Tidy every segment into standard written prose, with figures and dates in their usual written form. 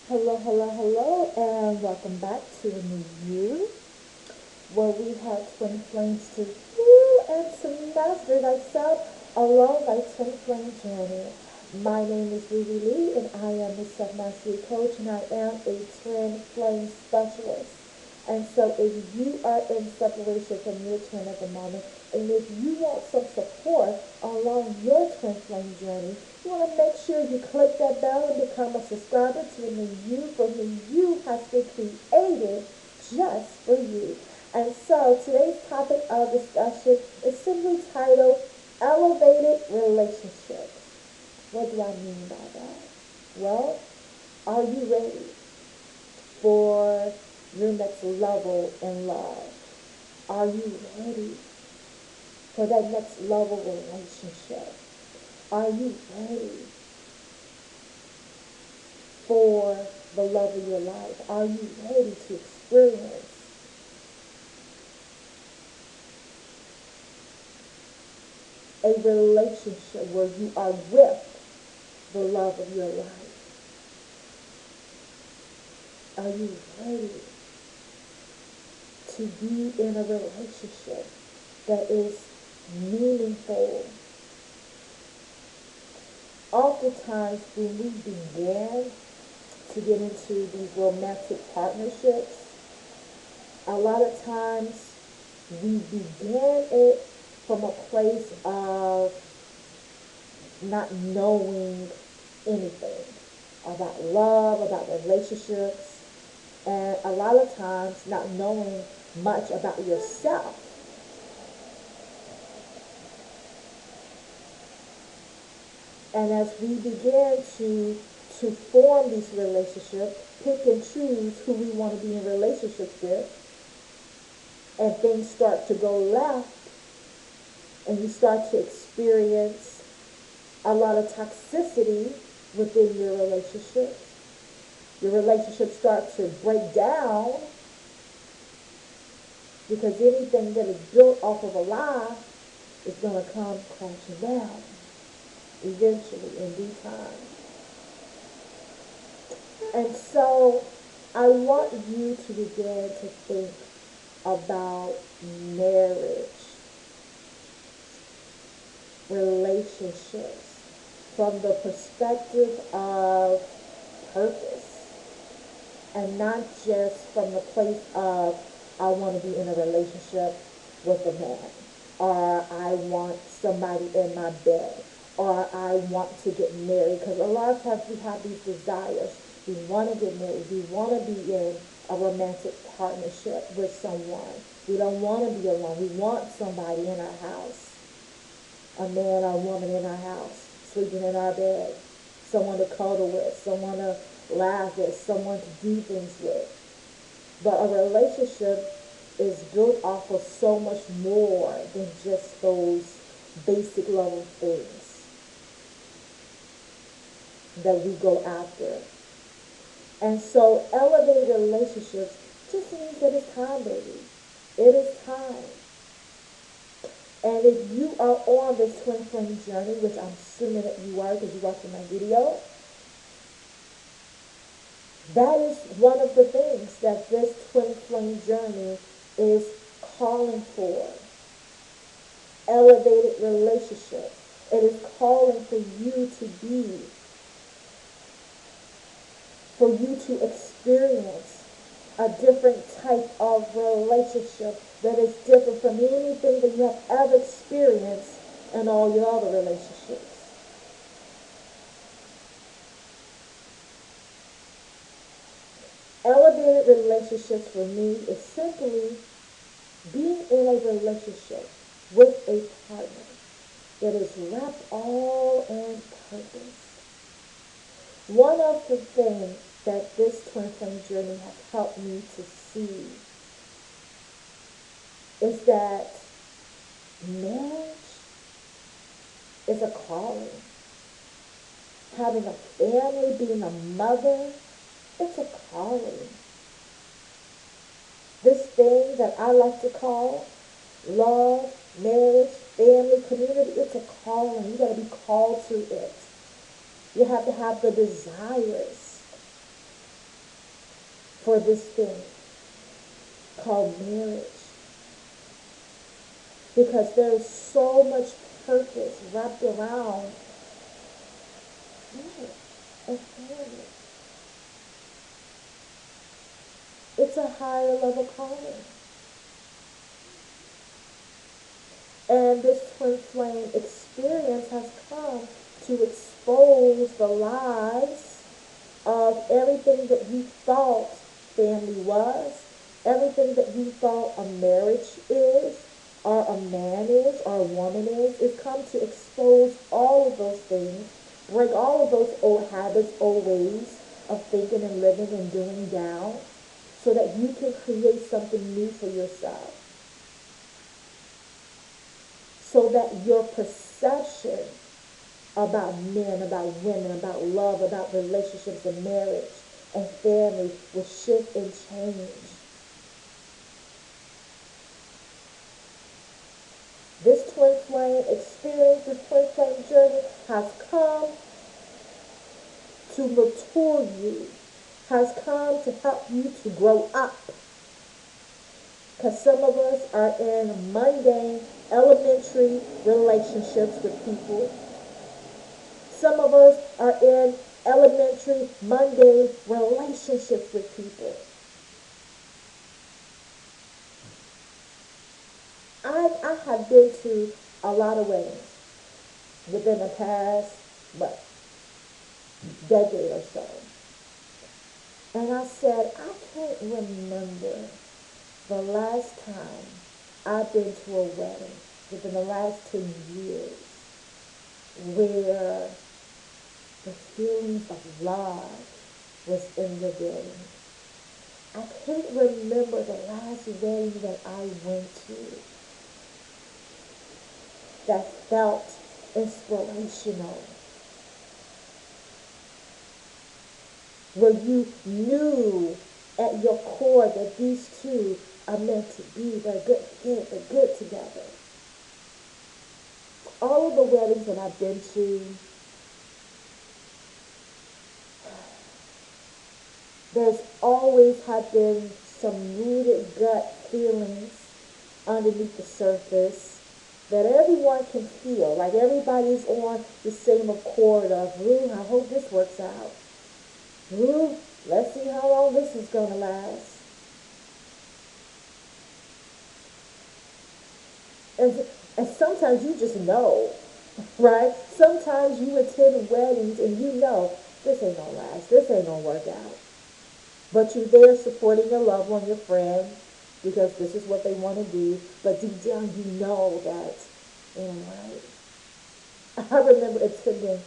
Hello, hello, hello, and welcome back to a new you, where we have twin flames to heal and to master thyself along thy twin flame journey. My name is Ruby Lee, and I am a self-mastery coach, and I am a twin flame specialist. And so if you are in separation from your twin at the moment, and if you want some support along your twin flame journey, you want to make sure you click that bell and become a subscriber to the you, for the you has been created just for you. And so today's topic of discussion is simply titled Elevated Relationships. What do I mean by that? Well, are you ready for your next level in love? Are you ready for that next level relationship? Are you ready for the love of your life? Are you ready to experience a relationship where you are with the love of your life? Are you ready to be in a relationship that is meaningful? Oftentimes when we begin to get into these romantic partnerships, a lot of times we begin it from a place of not knowing anything about love, about relationships, and a lot of times not knowing much about yourself. And as we begin to form these relationships, pick and choose who we want to be in relationships with, and things start to go left, and you start to experience a lot of toxicity within your relationships. Your relationships start to break down because anything that is built off of a lie is going to come crashing down eventually in due time. And so I want you to begin to think about marriage, relationships, from the perspective of purpose, and not just from the place of I want to be in a relationship with a man, or I want somebody in my bed, or I want to get married. Because a lot of times we have these desires. We want to get married. We want to be in a romantic partnership with someone. We don't want to be alone. We want somebody in our house, a man or woman in our house, sleeping in our bed, someone to cuddle with, someone to laugh with, someone to do things with. But a relationship is built off of so much more than just those basic level things that we go after. And so elevated relationships just means that it's time, baby. It is time. And if you are on this twin flame journey, which I'm assuming that you are because you're watching my video, that is one of the things that this twin flame journey is calling for. Elevated relationship. It is calling for you to be, for you to experience a different type of relationship that is different from anything that you have ever experienced in all your other relationships. Elevated relationships for me is simply being in a relationship with a partner that is wrapped all in purpose. One of the things that this twin flame journey has helped me to see is that marriage is a calling. Having a family, being a mother, it's a calling. This thing that I like to call love, marriage, family, community, it's a calling. You got to be called to it. You have to have the desires. for this thing called marriage. Because there is so much purpose wrapped around marriage and family. It's a higher level calling. And this twin flame experience has come to expose the lies of everything that you thought family was, everything that you thought a marriage is, or a man is, or a woman is. It's come to expose all of those things, break all of those old habits, old ways of thinking and living and doing down, so that you can create something new for yourself. So that your perception about men, about women, about love, about relationships and marriage and family will shift and change. This twin flame experience, this twin flame journey has come to mature you, has come to help you to grow up. Because some of us are in mundane, elementary relationships with people. Some of us are in elementary, mundane relationships with people. I have been to a lot of weddings within the past, decade or so. And I said, I can't remember the last time I've been to a wedding within the last 10 years where the feelings of love was in the building. I can't remember the last wedding that I went to that felt inspirational, where you knew at your core that these two are meant to be. They're good fit, they're good together. All of the weddings that I've been to, there's always have been some rooted gut feelings underneath the surface that everyone can feel. Like everybody's on the same accord of, ooh, I hope this works out. Ooh, let's see how long this is going to last. And sometimes you just know, right? Sometimes you attend weddings and you know, this ain't going to last. This ain't going to work out. But you're there supporting your loved one, your friend, because this is what they want to do. But deep down, you know that it ain't right. I remember attending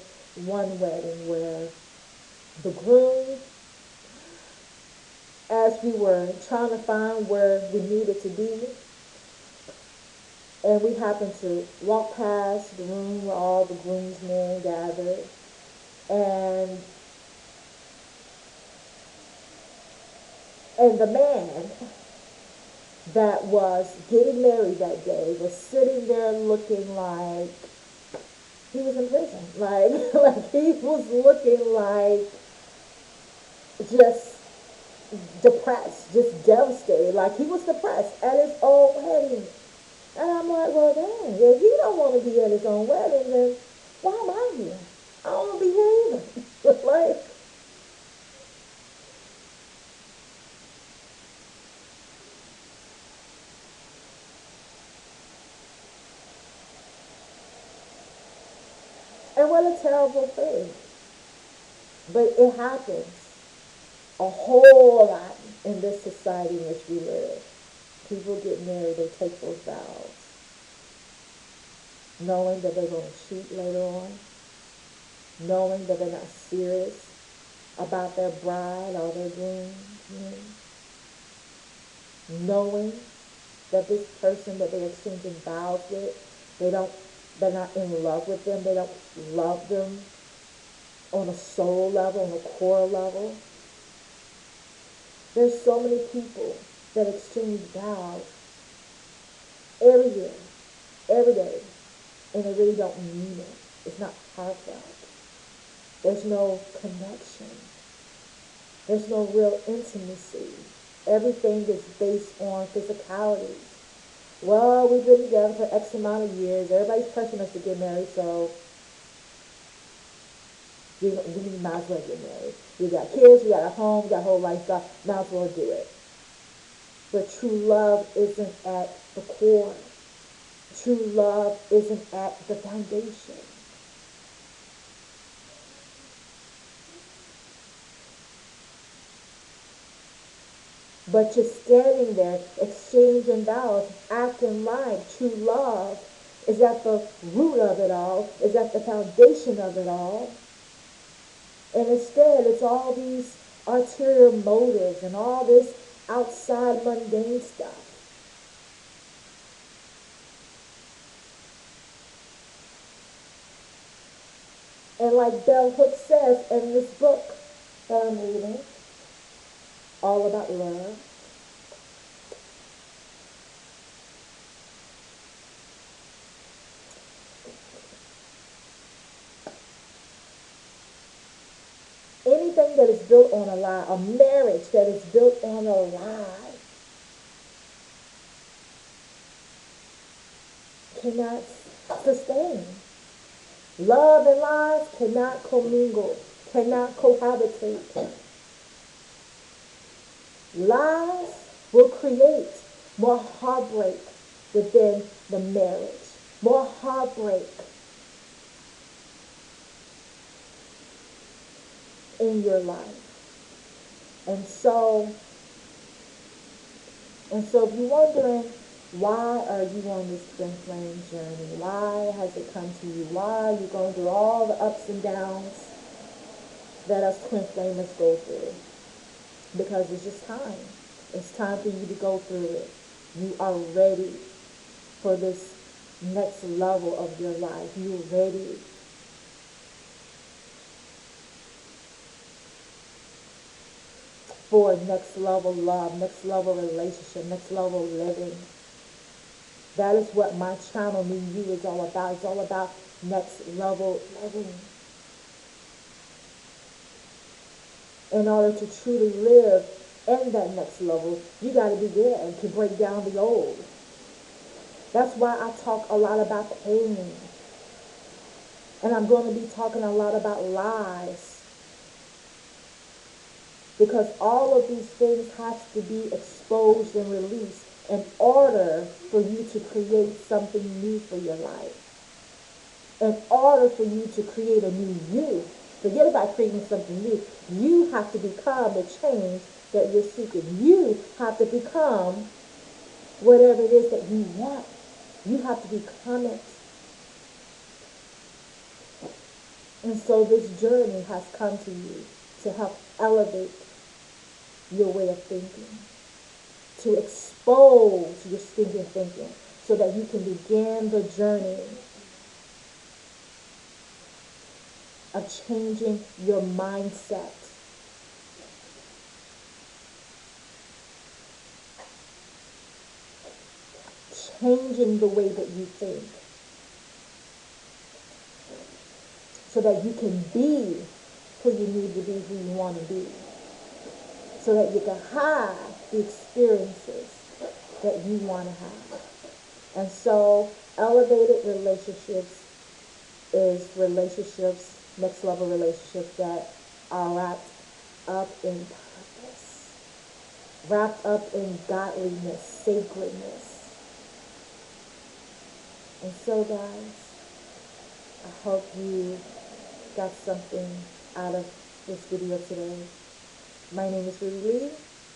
one wedding where the groom, as we were trying to find where we needed to be, and we happened to walk past the room where all the groomsmen gathered, and the man that was getting married that day was sitting there looking like he was in prison. Like he was looking like just depressed, just devastated. Like he was depressed at his own wedding. And I'm like, well, dang, if he don't want to be at his own wedding, then why am I here? I don't want to be here either. Like, and what a terrible thing. But it happens a whole lot in this society in which we live. People get married, they take those vows, knowing that they're going to cheat later on, knowing that they're not serious about their bride or their groom, knowing that this person that they're exchanging vows with, they're not in love with them, they don't love them on a soul level, on a core level. There's so many people that exchange vows every year, every day, and they really don't mean it. It's not heartfelt. There's no connection. There's no real intimacy. Everything is based on physicalities. Well, we've been together for X amount of years. Everybody's pressuring us to get married, so we might as well get married. We got kids, we got a home, we got a whole lifestyle. Might as well do it. But true love isn't at the core. True love isn't at the foundation. But just standing there, exchanging vows, acting like true love is at the root of it all, is at the foundation of it all. And instead, it's all these ulterior motives and all this outside mundane stuff. And like Bell Hooks says in this book that I'm reading, All About Love, anything that is built on a lie, a marriage that is built on a lie, cannot sustain. Love and lies cannot commingle, cannot cohabitate. Lies will create more heartbreak within the marriage, more heartbreak in your life. And so if you're wondering, why are you on this twin flame journey? Why has it come to you? Why are you going through all the ups and downs that us twin flamers go through? Because it's just time. It's time for you to go through it. You are ready for this next level of your life. You're ready for next level love, next level relationship, next level living. That is what my channel, Me You, is all about. It's all about next level living. In order to truly live in that next level, you got to begin to break down the old. That's why I talk a lot about pain. And I'm going to be talking a lot about lies. Because all of these things have to be exposed and released in order for you to create something new for your life. In order for you to create a new you. Forget about creating something new. You have to become the change that you're seeking. You have to become whatever it is that you want. You have to become it. And so this journey has come to you to help elevate your way of thinking, to expose your stinking thinking so that you can begin the journey of changing your mindset. Changing the way that you think so that you can be who you need to be, who you want to be. So that you can have the experiences that you want to have. And so elevated relationships is relationships, next level relationships that are wrapped up in purpose, wrapped up in godliness, sacredness. And so guys, I hope you got something out of this video today. My name is Ruby Lee.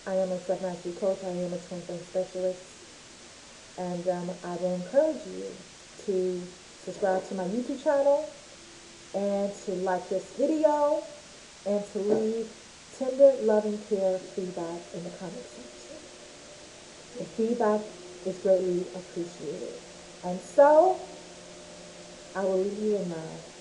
I am a self-mastery coach. I am a twin flame specialist. And I will encourage you to subscribe to my YouTube channel and to like this video and to leave tender, loving care feedback in the comment section. The feedback is greatly appreciated. And so, I will leave you in love.